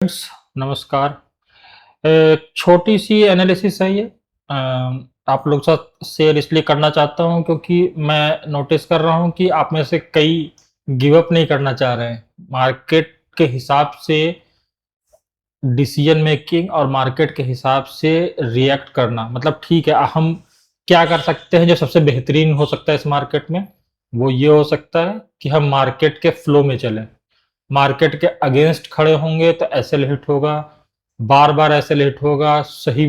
Friends, नमस्कार। छोटी C analysis है ये। आप लोग साथ शेयर इसलिए करना चाहता हूँ क्योंकि मैं नोटिस कर रहा हूँ कि आप में से कई गिव अप नहीं करना चाह रहे हैं। मार्केट के हिसाब से डिसीजन मेकिंग और मार्केट के हिसाब से रिएक्ट करना, मतलब ठीक है, हम क्या कर सकते हैं जो सबसे बेहतरीन हो सकता है इस मार्केट में? वो ये हो सकता है कि हम मार्केट के फ्लो में चलें। मार्केट के अगेंस्ट खड़े होंगे तो एसएल हिट होगा, बार-बार एसएल हिट होगा, सही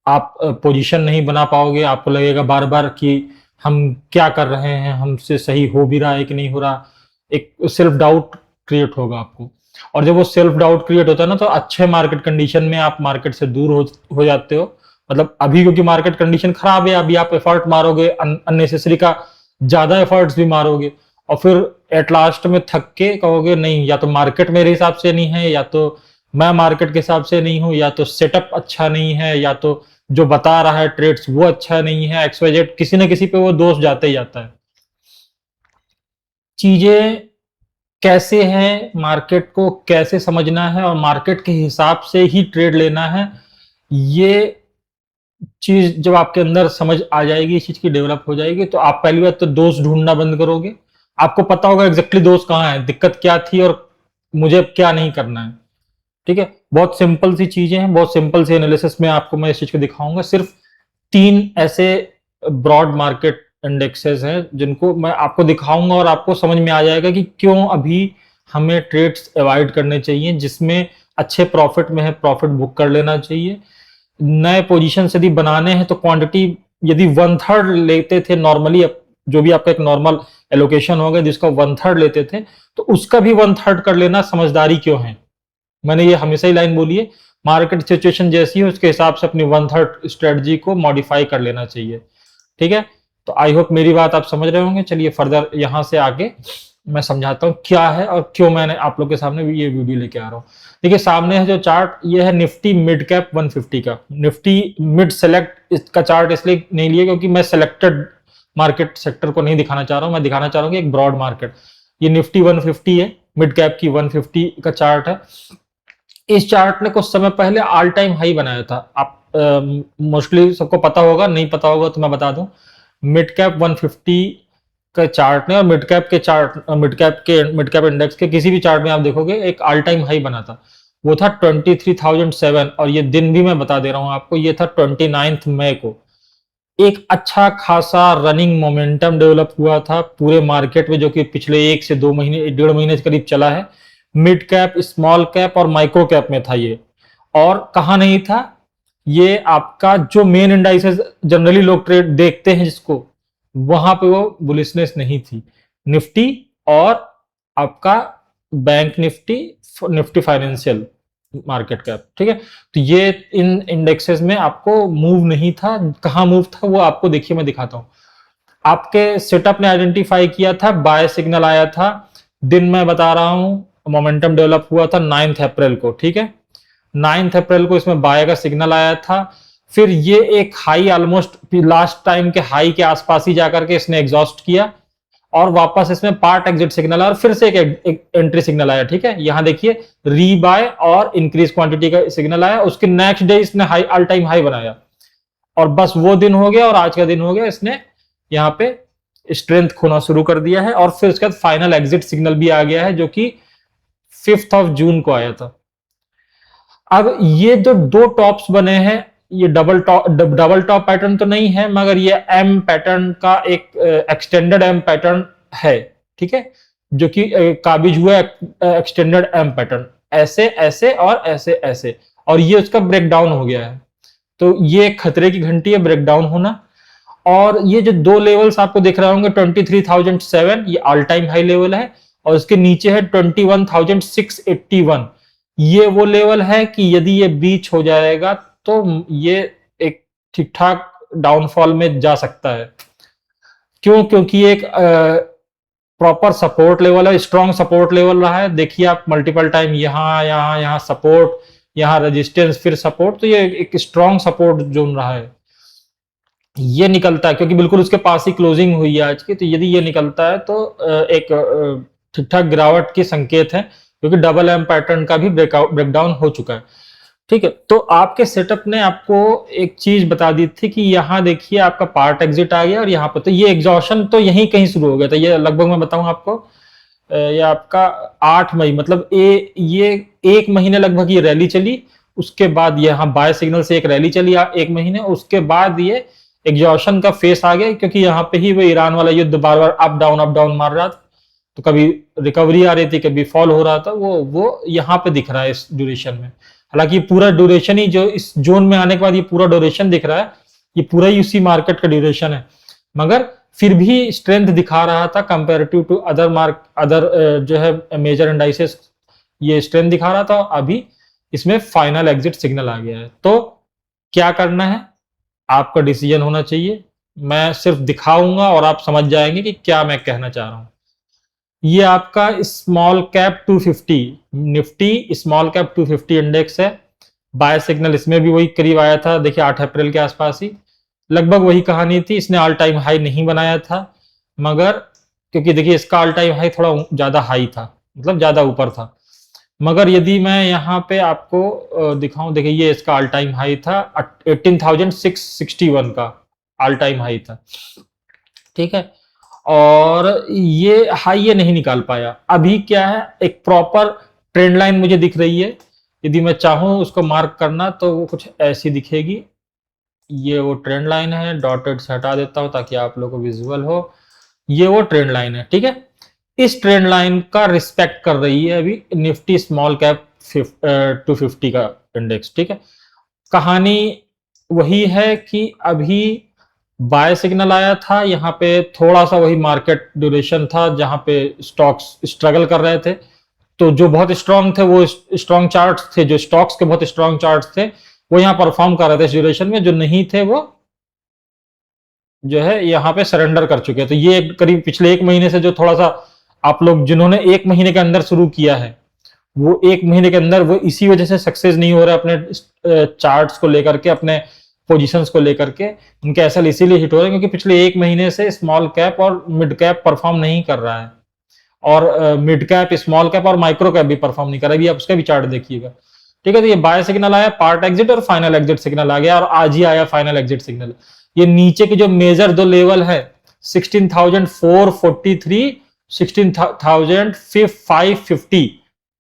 आप पोजीशन नहीं बना पाओगे, आपको लगेगा बार-बार कि हम क्या कर रहे हैं, हमसे सही हो भी रहा है कि नहीं हो रहा। एक सेल्फ डाउट क्रिएट होगा आपको, और जब वो सेल्फ डाउट क्रिएट होता है ना, तो अच्छे मार्केट कंडीशन में आप मार्केट से दूर हो जाते हो। मतलब अभी क्योंकि मार्केट कंडीशन खराब है, अभी आप एफर्ट मारोगे, अननेसेसरी का ज़्यादा एफर्ट्स भी मारोगे, और फिर एट लास्ट में थक के कहोगे नहीं, या तो मार्केट मेरे हिसाब से नहीं है, या तो मैं मार्केट के हिसाब से नहीं हूँ, या तो सेटअप अच्छा नहीं है, या तो जो बता रहा है ट्रेड्स वो अच्छा नहीं है, एक्सवाइजेड, किसी न किसी पे वो दोष जाता ही जाता है। चीजें कैसे हैं, मार्केट को कैसे समझना है और मार्केट के हिसाब से ही ट्रेड लेना है, ये चीज जब आपके अंदर समझ आ जाएगी, इस चीज की डेवलप हो जाएगी, तो आप पहली बात तो दोष ढूंढना बंद करोगे। आपको पता होगा एग्जैक्टली दोष कहाँ है, दिक्कत क्या थी और मुझे अब क्या नहीं करना है। ठीक है, बहुत सिंपल सी चीजें हैं, बहुत सिंपल सी एनालिसिस में आपको मैं इस चीज को दिखाऊंगा। सिर्फ 3 ऐसे ब्रॉड मार्केट इंडेक्सेस हैं जिनको मैं आपको दिखाऊंगा, और आपको समझ में आ जाएगा कि क्यों अभी हमें ट्रेड्स अवॉइड करने चाहिए। जिसमें अच्छे प्रॉफिट में है, प्रॉफिट बुक कर लेना चाहिए। नए पोजीशन यदि बनाने हैं तो क्वांटिटी यदि 1/3 लेते थे नॉर्मली, जो भी आपका एक नॉर्मल एलोकेशन होगा जिसका 1/3 लेते थे, तो उसका भी 1/3 कर लेना समझदारी क्यों है। मैंने ये हमेशा ही लाइन बोली है, मार्केट सिचुएशन जैसी है उसके हिसाब से अपनी 1/3 स्ट्रेटजी को मॉडिफाई कर लेना चाहिए। ठीक है, तो आई होप मेरी बात आप समझ रहे होंगे। चलिए फर्दर यहाँ से आगे मैं समझाता हूँ क्या है और क्यों मैंने आप लोग के सामने भी ये वीडियो लेके आ रहा हूँ। देखिए सामने है जो चार्ट, ये है निफ्टी मिड कैप 150 का। निफ्टी मिड सेलेक्ट इसका चार्ट इसलिए नहीं लिया क्योंकि मैं सेलेक्टेड मार्केट सेक्टर को नहीं दिखाना चाह रहा हूँ, मैं दिखाना चाह रहा हूँ कि एक ब्रॉड मार्केट। ये निफ्टी 150 है, मिड कैप की 150 का चार्ट है। इस चार्ट ने कुछ समय पहले ऑल टाइम हाई बनाया था। आप मोस्टली सबको पता होगा, नहीं पता होगा तो मैं बता दूं। मिड कैप 150 का चार्ट ने, और मिड कैप इंडेक्स के किसी भी चार्ट में आप देखोगे एक ऑल टाइम हाई बना था, वो था 23,007। और ये दिन भी मैं बता दे रहा हूं आपको, ये था 29 मई को। एक अच्छा खासा रनिंग मोमेंटम डेवलप हुआ था पूरे मार्केट में, जो कि पिछले 1 से 2 महीने, 1.5 महीने के करीब चला है। मिड कैप, स्मॉल कैप और माइक्रो कैप में था ये। और कहाँ नहीं था, ये आपका जो मेन इंडाइसेस जनरली लोग ट्रेड देखते हैं जिसको, वहां पे वो बुलिशनेस नहीं थी। निफ्टी और आपका bank Nifty, Nifty financial market cap, ठीक है। तो ये इन इंडेक्सेस में आपको मूव नहीं था। कहाँ मूव था वो आपको देखिए मैं दिखाता हूं। आपके सेटअप ने आइडेंटिफाई किया था, बाय सिग्नल आया था, दिन मैं बता रहा हूं, मोमेंटम डेवलप हुआ था 9 अप्रैल को। ठीक है, 9 अप्रैल को इसमें बाय का सिग्नल आया था। फिर ये एक हाई ऑलमोस्ट लास्ट टाइम के हाई के आसपास ही जाकर के इसने एग्जॉस्ट किया, और वापस इसमें पार्ट एग्जिट सिग्नल आया और फिर से एक एंट्री सिग्नल आया। ठीक है, यहां देखिए री बाय और इंक्रीज क्वांटिटी का सिग्नल आया। उसके नेक्स्ट डे इसने हाई, ऑल टाइम हाई बनाया, और बस वो दिन हो गया और आज का दिन हो गया, इसने यहाँ पे स्ट्रेंथ खोना शुरू कर दिया है। और फिर उसके बाद फाइनल एग्जिट सिग्नल भी आ गया है, जो कि 5 जून को आया था। अब ये जो दो टॉप्स बने हैं, ये डबल टॉप पैटर्न तो नहीं है, मगर ये एम पैटर्न का एक एक्सटेंडेड एम पैटर्न है। ठीक है, जो कि काबिज हुआ एक्सटेंडेड एम पैटर्न, ऐसे ऐसे और ऐसे ऐसे, और ये उसका ब्रेकडाउन हो गया है। तो ये खतरे की घंटी है, ब्रेकडाउन होना। और ये जो दो लेवल्स आपको दिख रहे होंगे, 23,007 ये ऑल टाइम हाई लेवल है, और उसके नीचे है 21,681। ये वो लेवल है कि यदि ये बीच हो जाएगा तो ये एक ठीक ठाक डाउनफॉल में जा सकता है। क्यों? क्योंकि एक प्रॉपर सपोर्ट लेवल है, स्ट्रॉन्ग सपोर्ट लेवल रहा है। देखिए आप मल्टीपल टाइम यहाँ यहाँ यहाँ सपोर्ट, यहाँ रेजिस्टेंस, फिर सपोर्ट, तो ये एक स्ट्रॉन्ग सपोर्ट जोन रहा है। ये निकलता है क्योंकि बिल्कुल उसके पास ही क्लोजिंग हुई है आज की, तो यदि ये निकलता है तो एक ठीक ठाक गिरावट के संकेत है। क्योंकि डबल एम पैटर्न का भी ब्रेकडाउन हो चुका है। ठीक है, तो आपके सेटअप ने आपको एक चीज बता दी थी कि यहाँ देखिए आपका पार्ट एग्जिट आ गया और यहाँ पर तो ये एग्जॉशन तो यहीं कहीं शुरू हो गया था। ये लगभग मैं बताऊं आपको, ये आपका 8 मई, मतलब ये 1 महीने लगभग ये रैली चली। उसके बाद यहाँ बाय सिग्नल से एक रैली चली 1 महीने, उसके बाद ये एग्जॉशन का फेस आ गया, क्योंकि यहाँ पे ही वो ईरान वाला युद्ध बार बार अप डाउन मार रहा था। तो कभी रिकवरी आ रही थी, कभी फॉल हो रहा था। वो यहाँ पे दिख रहा है इस ड्यूरेशन में। हालांकि पूरा ड्यूरेशन ही जो इस जोन में आने के बाद ये पूरा ड्यूरेशन दिख रहा है, ये पूरा ही उसी मार्केट का ड्यूरेशन है, मगर फिर भी स्ट्रेंथ दिखा रहा था कंपेरेटिव टू अदर जो है मेजर इंडाइसेस, ये स्ट्रेंथ दिखा रहा था। अभी इसमें फाइनल एग्जिट सिग्नल आ गया है। तो क्या करना है, आपका डिसीजन होना चाहिए। मैं सिर्फ दिखाऊंगा और आप समझ जाएंगे कि क्या मैं कहना चाह रहा हूं। ये आपका small cap 250 Nifty small cap 250 index है। बाय सिग्नल इसमें भी वही करीब आया था, देखिए 8 अप्रैल के आसपास ही लगभग वही कहानी थी। इसने ऑल टाइम हाई नहीं बनाया था, मगर क्योंकि देखिए इसका ऑल टाइम हाई थोड़ा ज्यादा हाई था, मतलब ज्यादा ऊपर था। मगर यदि मैं यहाँ पे आपको दिखाऊं, देखिए ये इसका ऑल टाइम हाई था 18,661 का ऑल टाइम हाई था। ठीक है, और ये हाई ये नहीं निकाल पाया। अभी क्या है, एक प्रॉपर ट्रेंड लाइन मुझे दिख रही है। यदि मैं चाहूं उसको मार्क करना तो वो कुछ ऐसी दिखेगी। ये वो ट्रेंड लाइन है, डॉटेड से हटा देता हूं ताकि आप लोगों को विजुअल हो। ये वो ट्रेंड लाइन है। ठीक है, इस ट्रेंड लाइन का रिस्पेक्ट कर रही है अभी निफ्टी स्मॉल कैप 250 का इंडेक्स। ठीक है, कहानी वही है कि अभी बाय सिग्नल आया था, यहाँ पे थोड़ा सा वही मार्केट ड्यूरेशन था जहां पे स्टॉक्स स्ट्रगल कर रहे थे। तो जो बहुत स्ट्रांग थे वो स्ट्रांग चार्ट्स थे, जो स्टॉक्स के बहुत स्ट्रांग चार्ट्स थे वो यहाँ परफॉर्म कर रहे थे इस ड्यूरेशन में। जो नहीं थे वो जो है यहाँ पे सरेंडर कर चुके हैं। तो ये करीब पिछले 1 महीने से जो थोड़ा सा आप लोग जिन्होंने 1 महीने के अंदर शुरू किया है, वो 1 महीने के अंदर वो इसी वजह से सक्सेस नहीं हो रहा अपने चार्ट्स को लेकर के, अपने पोजीशंस को लेकर के। उनके एसएल इसीलिए हिट हो रहे हैं क्योंकि पिछले 1 महीने से स्मॉल कैप और मिड कैप परफॉर्म नहीं कर रहा है, और मिड कैप, स्मॉल कैप और माइक्रो कैप भी परफॉर्म नहीं कर रहा है। आप उसका भी चार्ट देखिएगा। ठीक है, तो ये बाय सिग्नल आया, पार्ट एग्जिट और फाइनल एग्जिट सिग्नल आ गया, और आज ही आया फाइनल एग्जिट सिग्नल। ये नीचे के जो मेजर 2 लेवल है 16,443, 16,550,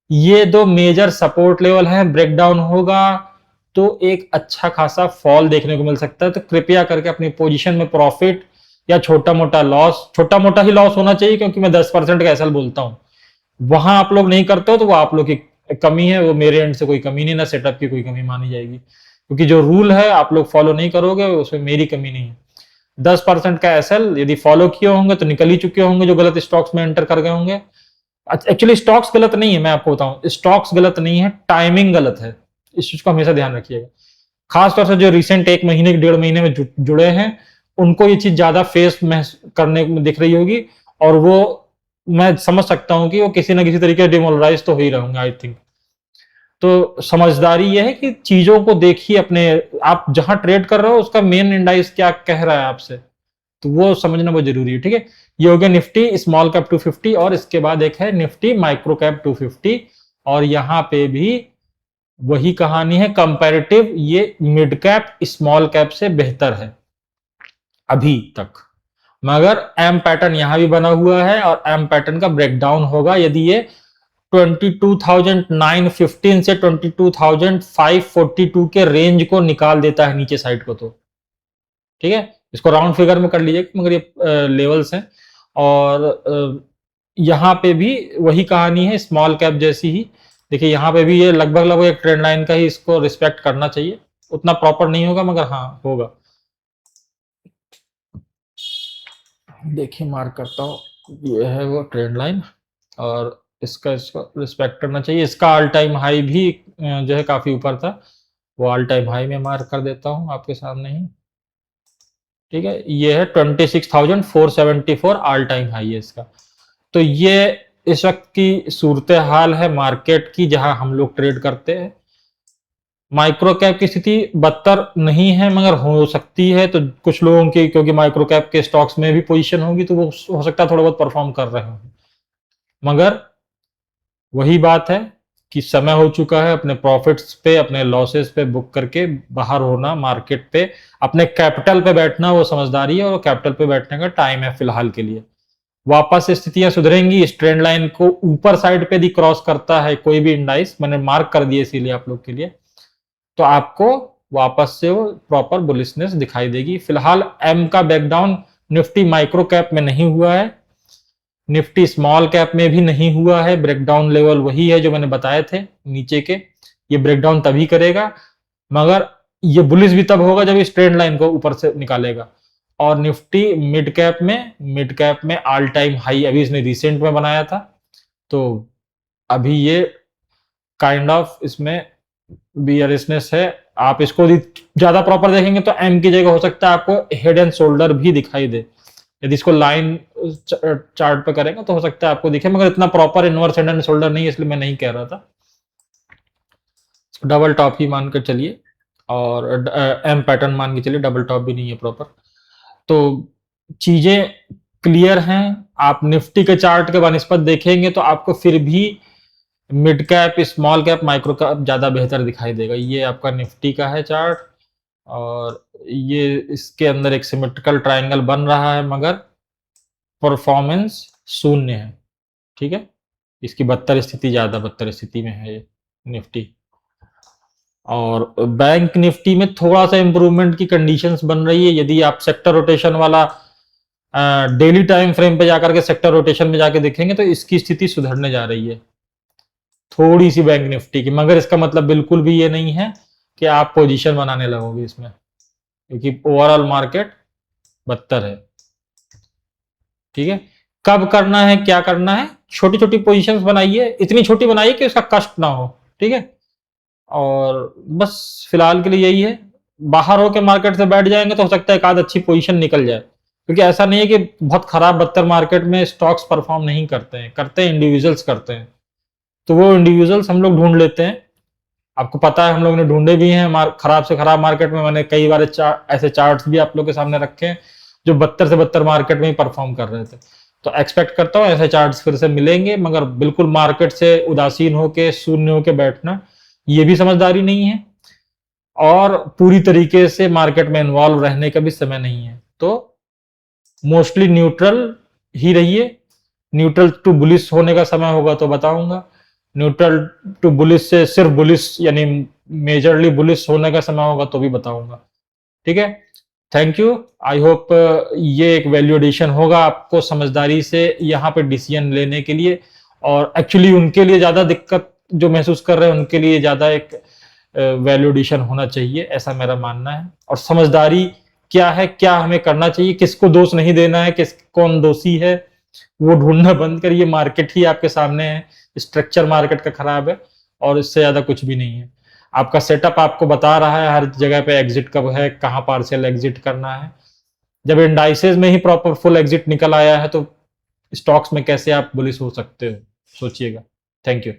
ये 2 मेजर सपोर्ट लेवल है। ब्रेकडाउन होगा तो एक अच्छा खासा फॉल देखने को मिल सकता है। तो कृपया करके अपनी पोजीशन में प्रॉफिट या छोटा मोटा लॉस, छोटा मोटा ही लॉस होना चाहिए, क्योंकि मैं 10% का एसएल बोलता हूं, वहां आप लोग नहीं करते हो तो वो आप लोग की कमी है, वो मेरे एंड से कोई कमी नहीं, ना सेटअप की कोई कमी मानी जाएगी, क्योंकि जो रूल है आप लोग फॉलो नहीं करोगे उसमें मेरी कमी नहीं है। 10% का एसएल यदि फॉलो किए होंगे तो निकल ही चुके होंगे जो गलत स्टॉक्स में एंटर कर गए होंगे। एक्चुअली स्टॉक्स गलत नहीं है, मैं आपको बताऊं, स्टॉक्स गलत नहीं है, टाइमिंग गलत है। इस चीज को हमेशा ध्यान रखिएगा। खासतौर से जो रिसेंट 1 महीने 1.5 महीने में जुड़े हैं उनको ये चीज ज्यादा फेस करने में दिख रही होगी, और वो मैं समझ सकता हूं कि वो किसी ना किसी तरीके से डिमोरलाइज तो हो ही रहूंगा आई थिंक। तो समझदारी ये है कि चीजों को देखिए, अपने आप जहां ट्रेड कर रहे हो उसका मेन इंडाइस क्या कह रहा है आपसे, तो वो समझना बहुत जरूरी है। ठीक है, ये हो गया निफ्टी स्मॉल कैप 250, और इसके बाद एक है निफ्टी माइक्रो कैप 250, और यहां पे भी वही कहानी है कंपैरेटिव, ये मिड कैप स्मॉल कैप से बेहतर है अभी तक। मगर एम पैटर्न यहां भी बना हुआ है, और एम पैटर्न का ब्रेकडाउन होगा यदि ये 22,915 से 22,542 के रेंज को निकाल देता है नीचे साइड को। तो ठीक है, इसको राउंड फिगर में कर लीजिए, मगर ये लेवल्स हैं। और यहाँ पे भी वही कहानी है स्मॉल कैप जैसी ही। देखिए यहाँ पे भी ये लगभग लगभग एक ट्रेंड लाइन का ही इसको रिस्पेक्ट करना चाहिए। उतना प्रॉपर नहीं होगा मगर हाँ होगा। देखिए मार्क करता हूँ, ये है वो ट्रेंड लाइन, और इसको रिस्पेक्ट करना चाहिए। इसका ऑल टाइम हाई भी जो है काफी ऊपर था, वो ऑल टाइम हाई में मार्क कर देता हूँ आपके सामने ही। ठीक है, ये है 26,474 ऑल टाइम हाई है इसका। तो ये इस वक्त की सूरत हाल है मार्केट की जहां हम लोग ट्रेड करते हैं। माइक्रो कैप की स्थिति बदतर नहीं है मगर हो सकती है, तो कुछ लोगों की क्योंकि माइक्रो कैप के स्टॉक्स में भी पोजीशन होगी तो वो हो सकता है थोड़ा बहुत परफॉर्म कर रहे हो, मगर वही बात है कि समय हो चुका है अपने प्रॉफिट्स पे, अपने लॉसेस पे बुक करके बाहर होना मार्केट पे, अपने कैपिटल पे बैठना वो समझदारी है और कैपिटल पे बैठने का टाइम है फिलहाल के लिए। वापस स्थितियां सुधरेंगी, इस ट्रेंड लाइन को ऊपर साइड पे यदि क्रॉस करता है कोई भी इंडाइस, मैंने मार्क कर दिया इसीलिए आप लोग के लिए, तो आपको वापस से वो प्रॉपर बुलिशनेस दिखाई देगी। फिलहाल एम का बैकडाउन निफ्टी माइक्रो कैप में नहीं हुआ है, निफ्टी स्मॉल कैप में भी नहीं हुआ है। ब्रेकडाउन लेवल वही है जो मैंने बताए थे नीचे के, ये ब्रेकडाउन तभी करेगा, मगर ये बुलिश भी तब होगा जब इस ट्रेंड लाइन को ऊपर से निकालेगा। और निफ्टी मिड कैप में ऑल टाइम हाई अभी इसने रिसेंट में बनाया था, तो अभी ये काइंड ऑफ इसमें बियरिशनेस है। आप इसको ज्यादा प्रॉपर देखेंगे तो एम की जगह हो सकता है आपको हेड एंड शोल्डर भी दिखाई दे। यदि इसको लाइन चार्ट पे करेंगे तो हो सकता है आपको दिखे, मगर इतना proper inverse head and shoulder नहीं है, इसलिए मैं नहीं कह रहा था। डबल टॉप ही मान कर चलिए, और एम पैटर्न मान के चलिए, डबल टॉप भी नहीं है प्रॉपर। तो चीजें क्लियर हैं। आप निफ्टी के चार्ट के बनिस्पत देखेंगे तो आपको फिर भी mid cap, small cap, micro cap ज्यादा बेहतर दिखाई देगा। ये आपका निफ्टी का है चार्ट, और ये इसके अंदर एक सिमेट्रिकल ट्रायंगल बन रहा है, मगर परफॉर्मेंस शून्य है। ठीक है, इसकी बदतर स्थिति, ज्यादा बदतर स्थिति में है ये निफ्टी। और बैंक निफ्टी में थोड़ा सा इंप्रूवमेंट की कंडीशंस बन रही है। यदि आप सेक्टर रोटेशन वाला डेली टाइम फ्रेम पे जाकर के सेक्टर रोटेशन में जाके देखेंगे तो इसकी स्थिति सुधरने जा रही है थोड़ी सी बैंक निफ्टी की, मगर इसका मतलब बिल्कुल भी ये नहीं है कि आप पोजीशन बनाने लगोगे इसमें, क्योंकि ओवरऑल मार्केट बदतर है। ठीक है, कब करना है, क्या करना है, छोटी छोटी पोजीशंस बनाइए, इतनी छोटी बनाइए कि उसका कष्ट ना हो। ठीक है, और बस फिलहाल के लिए यही है। बाहर होकर मार्केट से बैठ जाएंगे तो हो सकता है एक आध अच्छी पोजीशन निकल जाए, क्योंकि ऐसा नहीं है कि बहुत खराब बदतर मार्केट में स्टॉक्स परफॉर्म नहीं करते हैं, करते हैं, इंडिविजुअल्स करते हैं। तो वो इंडिविजुअल्स हम लोग ढूंढ लेते हैं। आपको पता है हम लोग ने ढूंढे भी हैं खराब से खराब मार्केट में। मैंने कई बार ऐसे चार्ट्स भी आप लोग के सामने रखे हैं जो बदतर से बदतर मार्केट में ही परफॉर्म कर रहे थे। तो एक्सपेक्ट करता हूँ ऐसे चार्ट्स फिर से मिलेंगे, मगर बिल्कुल मार्केट से उदासीन होके, शून्य होके बैठना ये भी समझदारी नहीं है, और पूरी तरीके से मार्केट में इन्वॉल्व रहने का भी समय नहीं है। तो मोस्टली न्यूट्रल ही रहिए। न्यूट्रल टू बुलिश होने का समय होगा तो बताऊंगा, न्यूट्रल टू बुलिश से सिर्फ बुलिश यानी मेजरली बुलिश होने का समय होगा तो भी बताऊंगा। ठीक है, थैंक यू। आई होप ये एक वैल्यू एडिशन होगा आपको समझदारी से यहाँ पे डिसीजन लेने के लिए, और एक्चुअली उनके लिए ज्यादा दिक्कत जो महसूस कर रहे हैं उनके लिए ज्यादा एक वैल्यू एडिशन होना चाहिए, ऐसा मेरा मानना है। और समझदारी क्या है, क्या हमें करना चाहिए, किसको दोष नहीं देना है, कौन दोषी है, वो ढूंढना बंद करिए। मार्केट ही आपके सामने है, स्ट्रक्चर मार्केट का खराब है, और इससे ज्यादा कुछ भी नहीं है। आपका सेटअप आपको बता रहा है हर जगह पे एग्जिट कब है, कहाँ पार्शियल एग्जिट करना है। जब इंडाइसेस में ही प्रॉपर फुल एग्जिट निकल आया है तो स्टॉक्स में कैसे आप बुलिश हो सकते हो, सोचिएगा। Thank you.